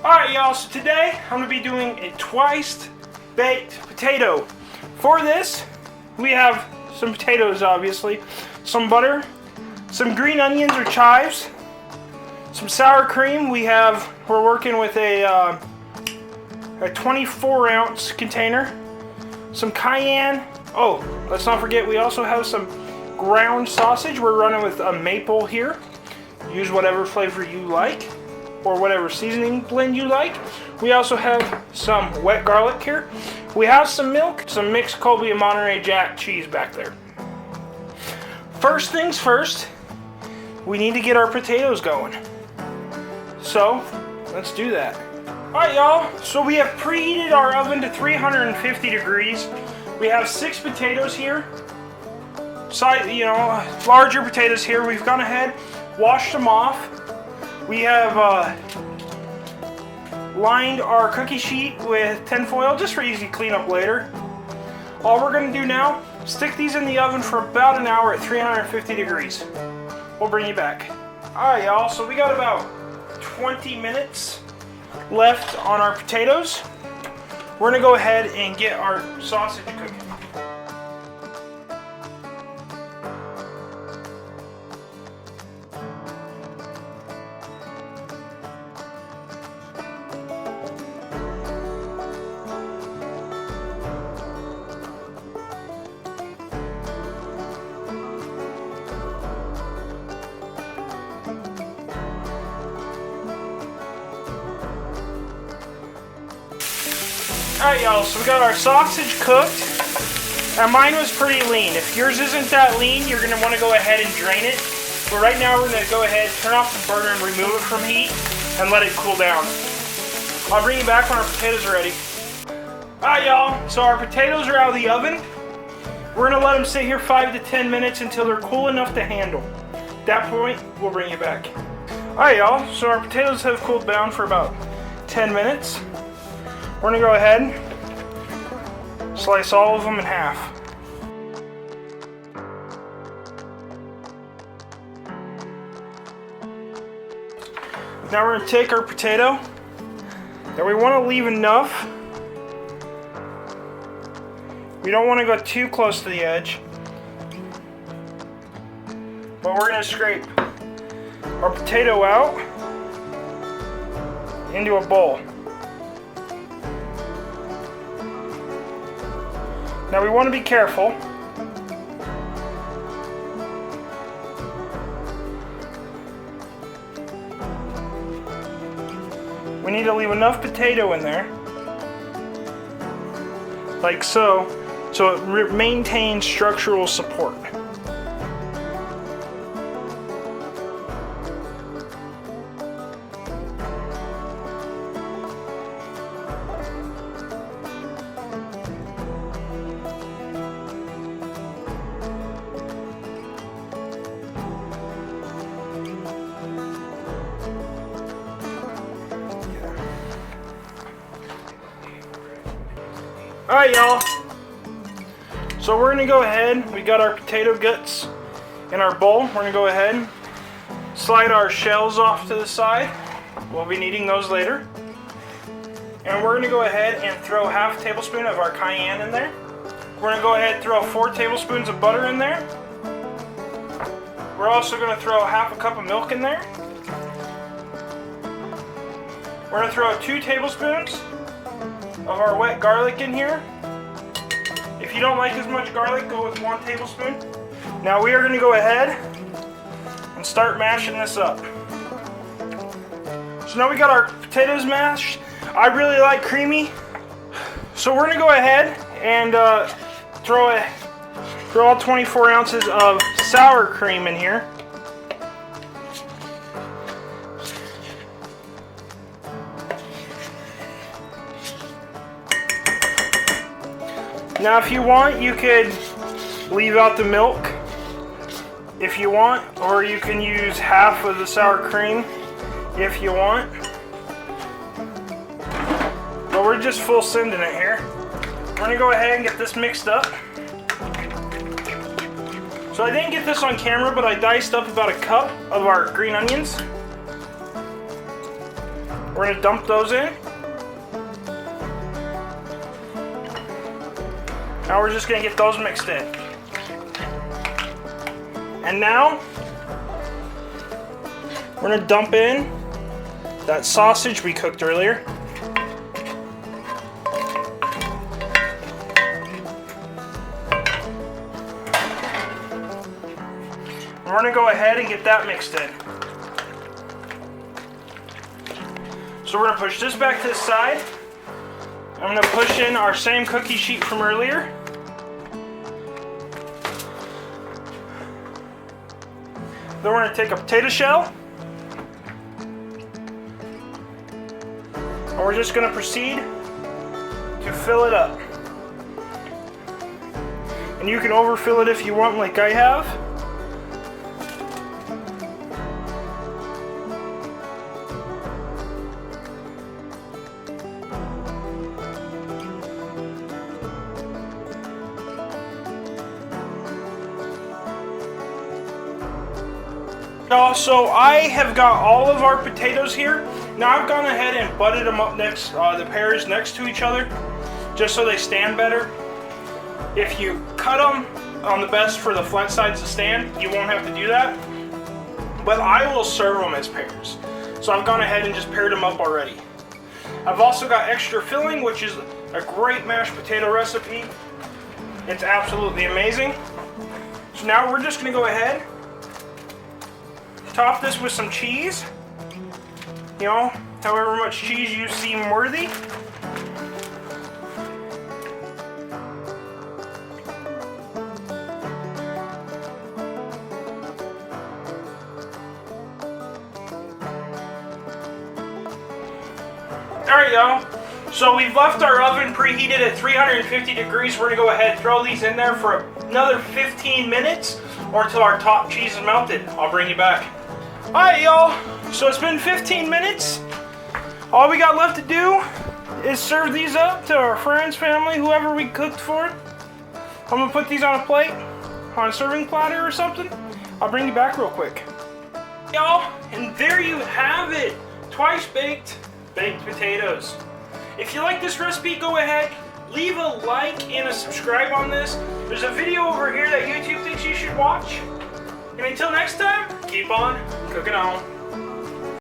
Alright y'all, so today I'm going to be doing a twice baked potato. For this, we have some potatoes obviously, some butter, some green onions or chives, some sour cream. We're working with a 24 ounce container, some cayenne. Oh, let's not forget we also have some ground sausage. We're running with a maple here. Use whatever flavor you like, or whatever seasoning blend you like. We also have some wet garlic here. We have some milk, some mixed Colby and Monterey Jack cheese back there. First things first, we need to get our potatoes going. So, let's do that. Alright y'all, so we have preheated our oven to 350 degrees. We have 6 potatoes here. Larger potatoes here. We've gone ahead, washed them off. We have lined our cookie sheet with tinfoil just for easy cleanup later. All we're going to do now, stick these in the oven for about an hour at 350 degrees. We'll bring you back. Alright y'all, so we got about 20 minutes left on our potatoes. We're going to go ahead and get our sausage cooking. Alright y'all, so we got our sausage cooked. Now mine was pretty lean. If yours isn't that lean, you're going to want to go ahead and drain it. But right now we're going to go ahead, turn off the burner and remove it from heat and let it cool down. I'll bring you back when our potatoes are ready. Alright y'all, so our potatoes are out of the oven. We're going to let them sit here 5 to 10 minutes until they're cool enough to handle. At that point, we'll bring you back. Alright y'all, so our potatoes have cooled down for about 10 minutes. We're going to go ahead and slice all of them in half. Now we're going to take our potato, and we want to leave enough. We don't want to go too close to the edge, but we're going to scrape our potato out into a bowl. Now we want to be careful. We need to leave enough potato in there, like so it maintains structural support. Alright y'all, so we're going to go ahead, we got our potato guts in our bowl. We're going to go ahead, slide our shells off to the side. We'll be needing those later. And we're going to go ahead and throw half a tablespoon of our cayenne in there. We're going to go ahead and throw 4 tablespoons of butter in there. We're also going to throw half a cup of milk in there. We're going to throw 2 tablespoons of our wet garlic in here. If you don't like as much garlic, go with 1 tablespoon. Now we are going to go ahead and start mashing this up. So now we got our potatoes mashed. I really like creamy, so we're going to go ahead and throw all 24 ounces of sour cream in here. Now if you want, you could leave out the milk if you want, or you can use half of the sour cream if you want. But we're just full sending it here. We're gonna go ahead and get this mixed up. So I didn't get this on camera, but I diced up about a cup of our green onions. We're gonna dump those in. Now we're just gonna get those mixed in. And now, we're gonna dump in that sausage we cooked earlier. We're gonna go ahead and get that mixed in. So we're gonna push this back to the side. I'm gonna push in our same cookie sheet from earlier. Then we're gonna take a potato shell. And we're just gonna proceed to fill it up. And you can overfill it if you want, like I have. So I have got all of our potatoes here. Now I've gone ahead and butted them up next, the pears next to each other, just so they stand better. If you cut them on the best for the flat sides to stand, you won't have to do that. But I will serve them as pears. So I've gone ahead and just paired them up already. I've also got extra filling, which is a great mashed potato recipe. It's absolutely amazing. So now we're just gonna go ahead, top this with some cheese. You know, however much cheese you seem worthy. Alright, y'all. So we've left our oven preheated at 350 degrees. We're gonna go ahead and throw these in there for another 15 minutes or until our top cheese is melted. I'll bring you back. Alright, y'all. So it's been 15 minutes. All we got left to do is serve these up to our friends, family, whoever we cooked for. I'm gonna put these on a plate, on a serving platter or something. I'll bring you back real quick. Y'all, and there you have it. Twice baked potatoes. If you like this recipe, go ahead, leave a like and a subscribe on this. There's a video over here that YouTube thinks you should watch. And until next time, keep on cooking on.